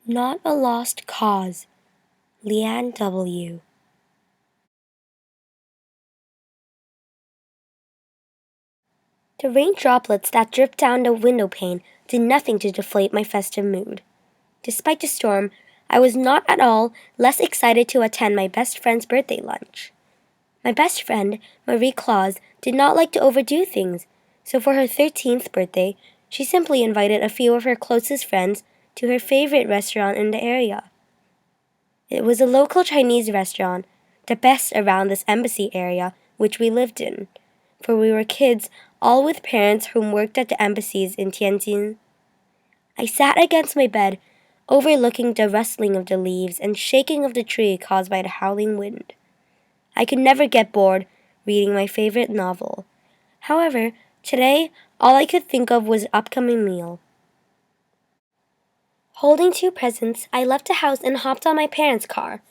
Not a Lost Cause, Lian W. The rain droplets that dripped down the window pane did nothing to deflate my festive mood. Despite the storm, I was not at all less excited to attend my best friend's birthday lunch. My best friend, Marie Claus, did not like to overdo things, so for her 13th birthday, she simply invited a few of her closest friends to her favorite restaurant in the area. It was a local Chinese restaurant, the best around this embassy area which we lived in, for we were kids all with parents whom worked at the embassies in Tianjin. I sat against my bed, overlooking the rustling of the leaves and shaking of the tree caused by the howling wind. I could never get bored reading my favorite novel. However, today all I could think of was the upcoming meal. Holding two presents, I left the house and hopped on my parents' car.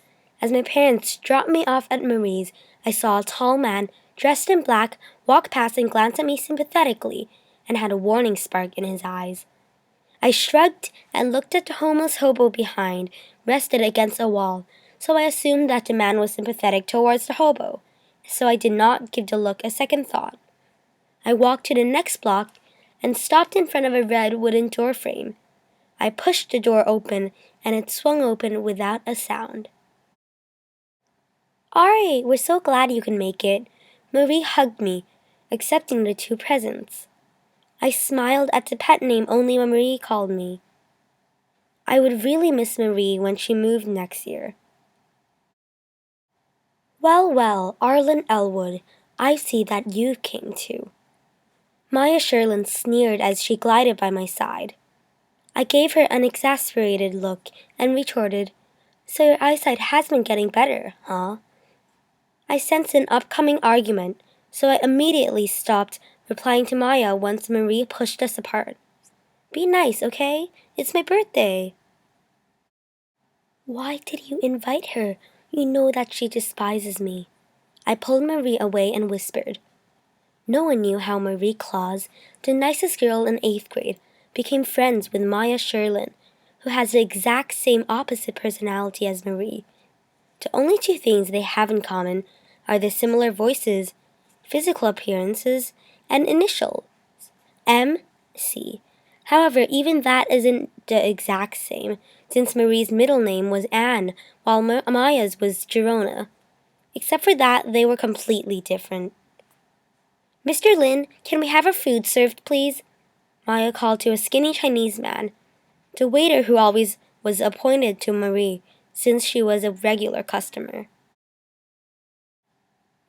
As my parents dropped me off at Marie's, I saw a tall man, dressed in black, walk past and glance at me sympathetically, and had a warning spark in his eyes. I shrugged and looked at the homeless hobo behind, rested against a wall, so I assumed that the man was sympathetic towards the hobo, so I did not give the look a second thought. I walked to the next block and stopped in front of a red wooden door frame. I pushed the door open, and it swung open without a sound. Ari, we're so glad you can make it. Marie hugged me, accepting the two presents. I smiled at the pet name only Marie called me. I would really miss Marie when she moved next year. Well, well, Arlen Elwood, I see that you came too. Maya Sherlin sneered as she glided by my side. I gave her an exasperated look and retorted, So your eyesight has been getting better, huh? I sensed an upcoming argument, so I immediately stopped replying to Maya once Marie pushed us apart. Be nice, okay? It's my birthday. Why did you invite her? You know that she despises me. I pulled Marie away and whispered. No one knew how Marie Claus, the nicest girl in 8th grade, became friends with Maya Sherlin, who has the exact same opposite personality as Marie. The only two things they have in common are their similar voices, physical appearances, and initials, M.C. However, even that isn't the exact same, since Marie's middle name was Anne, while Maya's was Girona. Except for that, they were completely different. Mr. Lin, can we have our food served, please? Maya called to a skinny Chinese man, the waiter who always was appointed to Marie, since she was a regular customer.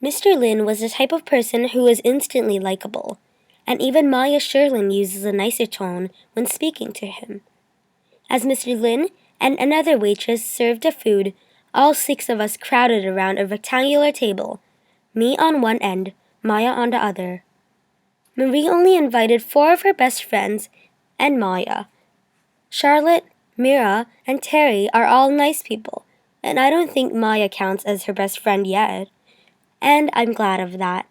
Mr. Lin was the type of person who was instantly likable, and even Maya Sherlin uses a nicer tone when speaking to him. As Mr. Lin and another waitress served the food, all 6 of us crowded around a rectangular table, me on one end, Maya on the other. Marie only invited 4 of her best friends and Maya. Charlotte, Mira, and Terry are all nice people, and I don't think Maya counts as her best friend yet, and I'm glad of that.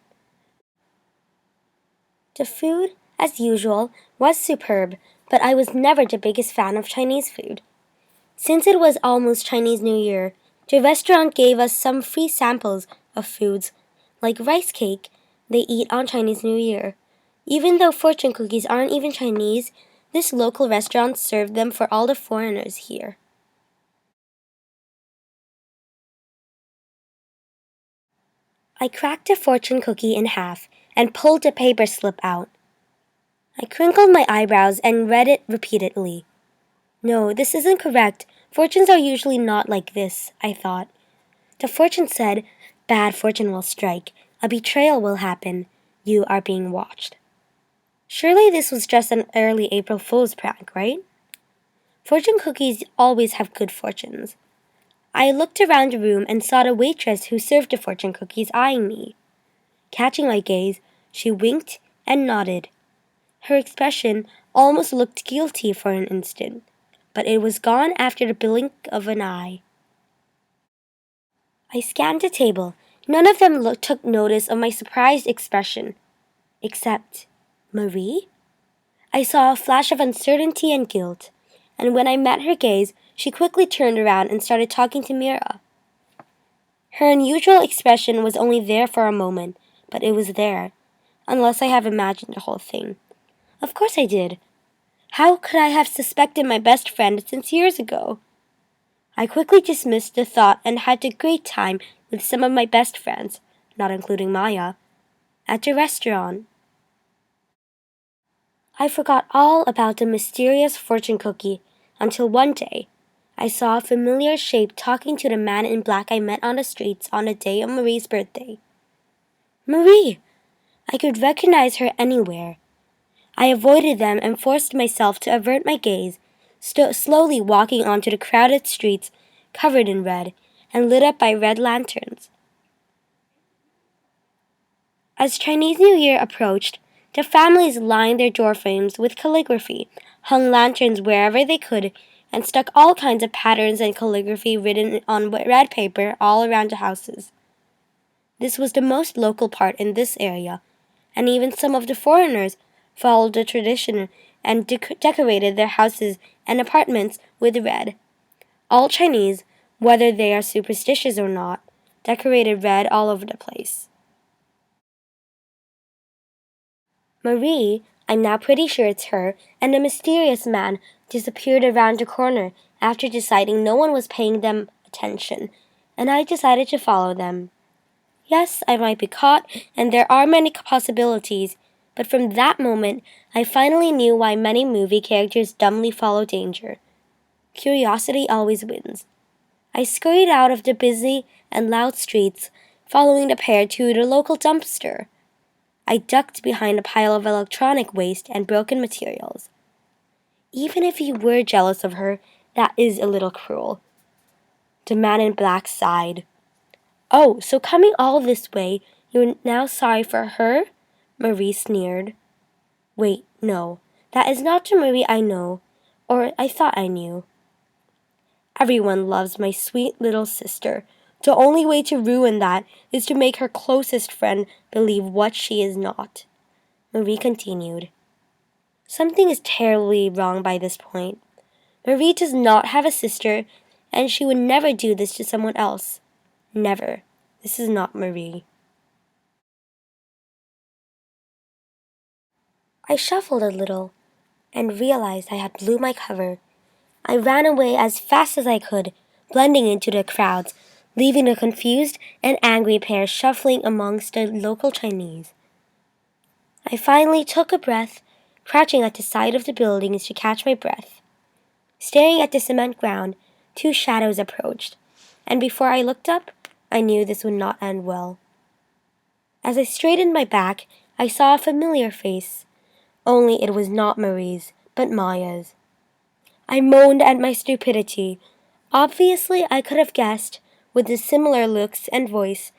The food, as usual, was superb, but I was never the biggest fan of Chinese food. Since it was almost Chinese New Year, the restaurant gave us some free samples of foods, like rice cake they eat on Chinese New Year. Even though fortune cookies aren't even Chinese, this local restaurant served them for all the foreigners here. I cracked a fortune cookie in half and pulled the paper slip out. I crinkled my eyebrows and read it repeatedly. No, this isn't correct. Fortunes are usually not like this, I thought. The fortune said, bad fortune will strike. A betrayal will happen. You are being watched. Surely this was just an early April Fool's prank, right? Fortune cookies always have good fortunes. I looked around the room and saw the waitress who served the fortune cookies eyeing me. Catching my gaze, she winked and nodded. Her expression almost looked guilty for an instant, but it was gone after the blink of an eye. I scanned the table. None of them took notice of my surprised expression. Except Marie? I saw a flash of uncertainty and guilt. and when I met her gaze, she quickly turned around and started talking to Mira. Her unusual expression was only there for a moment, but it was there, unless I have imagined the whole thing. Of course I did. How could I have suspected my best friend since years ago? I quickly dismissed the thought and had a great time with some of my best friends, not including Maya, at the restaurant. I forgot all about the mysterious fortune cookie until one day I saw a familiar shape talking to the man in black I met on the streets on the day of Marie's birthday. Marie! I could recognize her anywhere. I avoided them and forced myself to avert my gaze, slowly walking onto the crowded streets covered in red and lit up by red lanterns. As Chinese New Year approached, the families lined their doorframes with calligraphy, hung lanterns wherever they could, and stuck all kinds of patterns and calligraphy written on red paper all around the houses. This was the most local part in this area, and even some of the foreigners followed the tradition and decorated their houses and apartments with red. All Chinese, whether they are superstitious or not, decorated red all over the place. Marie, I'm now pretty sure it's her, and the mysterious man disappeared around the corner after deciding no one was paying them attention, and I decided to follow them. Yes, I might be caught, and there are many possibilities, but from that moment, I finally knew why many movie characters dumbly follow danger. Curiosity always wins. I scurried out of the busy and loud streets, following the pair to the local dumpster. I ducked behind a pile of electronic waste and broken materials. Even if you were jealous of her, that is a little cruel. The man in black sighed. Oh, so coming all this way, you're now sorry for her? Marie sneered. Wait, no, that is not the Marie I know, or I thought I knew. Everyone loves my sweet little sister. The only way to ruin that is to make her closest friend believe what she is not. Marie continued. Something is terribly wrong by this point. Marie does not have a sister, and she would never do this to someone else. Never. This is not Marie. I shuffled a little and realized I had blew my cover. I ran away as fast as I could, blending into the crowds, leaving the confused and angry pair shuffling amongst the local Chinese. I finally took a breath, crouching at the side of the buildings to catch my breath. Staring at the cement ground, two shadows approached, and before I looked up, I knew this would not end well. As I straightened my back, I saw a familiar face, only it was not Marie's, but Maya's. I moaned at my stupidity. Obviously, I could have guessed, with the similar looks and voice,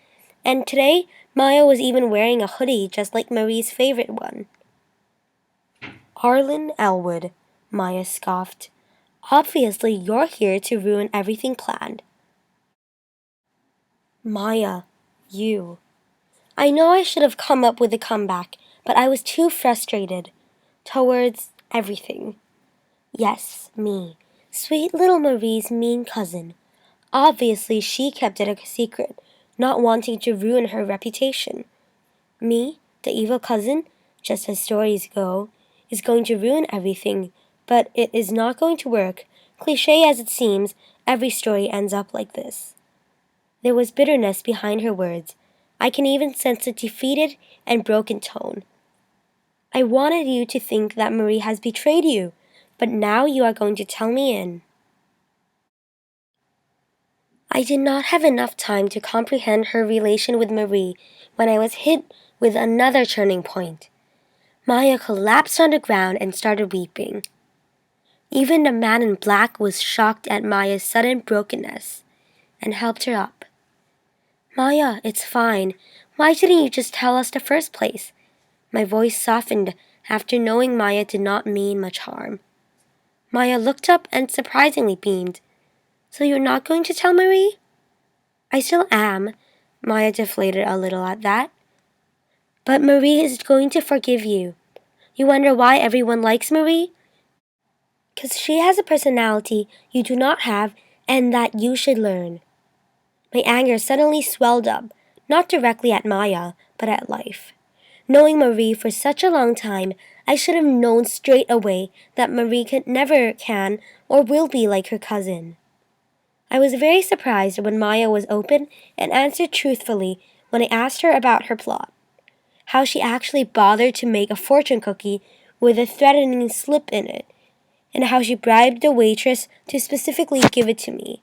and today Maya was even wearing a hoodie just like Marie's favorite one. Arlen Elwood, Maya scoffed. Obviously, you're here to ruin everything planned. Maya, you. I know I should have come up with a comeback, but I was too frustrated. Towards everything. Yes, me. Sweet little Marie's mean cousin. Obviously, she kept it a secret, not wanting to ruin her reputation. Me, the evil cousin, just as stories go, is going to ruin everything, but it is not going to work. Cliché as it seems, every story ends up like this. There was bitterness behind her words. I can even sense a defeated and broken tone. I wanted you to think that Marie has betrayed you, but now you are going to tell me in. I did not have enough time to comprehend her relation with Marie when I was hit with another turning point. Maya collapsed on the ground and started weeping. Even the man in black was shocked at Maya's sudden brokenness and helped her up. Maya, it's fine. Why didn't you just tell us the first place? My voice softened after knowing Maya did not mean much harm. Maya looked up and surprisingly beamed. So you're not going to tell Marie? I still am. Maya deflated a little at that. But Marie is going to forgive you. You wonder why everyone likes Marie? 'Cause because she has a personality you do not have and that you should learn. My anger suddenly swelled up, not directly at Maya, but at life. Knowing Marie for such a long time, I should have known straight away that Marie never can or will be like her cousin. I was very surprised when Maya was open and answered truthfully when I asked her about her plot. How she actually bothered to make a fortune cookie with a threatening slip in it, and how she bribed the waitress to specifically give it to me.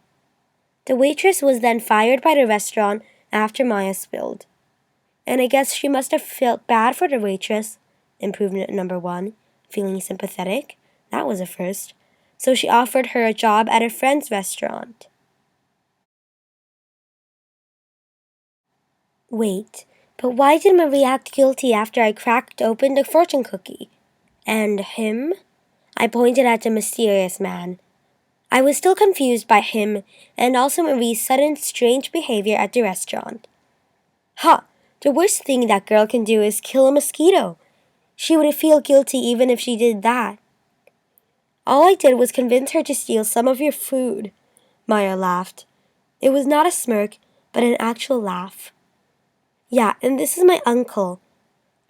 The waitress was then fired by the restaurant after Maya spilled. And I guess she must have felt bad for the waitress. Improvement number 1, feeling sympathetic. That was a first. So she offered her a job at a friend's restaurant. Wait, but why did Marie act guilty after I cracked open the fortune cookie? And him? I pointed at the mysterious man. I was still confused by him and also Marie's sudden strange behavior at the restaurant. Ha! The worst thing that girl can do is kill a mosquito. She would feel guilty even if she did that. All I did was convince her to steal some of your food. Maya laughed. It was not a smirk, but an actual laugh. Yeah, and this is my uncle.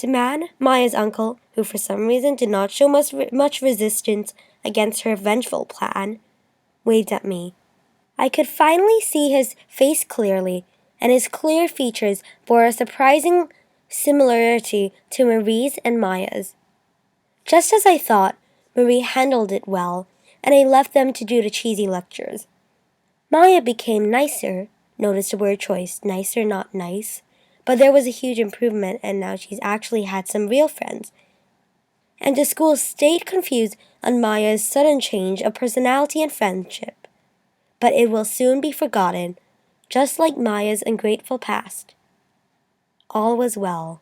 The man, Maya's uncle, who for some reason did not show much resistance against her vengeful plan, waved at me. I could finally see his face clearly, and his clear features bore a surprising similarity to Marie's and Maya's. Just as I thought, Marie handled it well, and I left them to do the cheesy lectures. Maya became nicer, notice the word choice, nicer, not nice, but there was a huge improvement and now she's actually had some real friends. And the school stayed confused on Maya's sudden change of personality and friendship. But it will soon be forgotten, just like Maya's ungrateful past. All was well.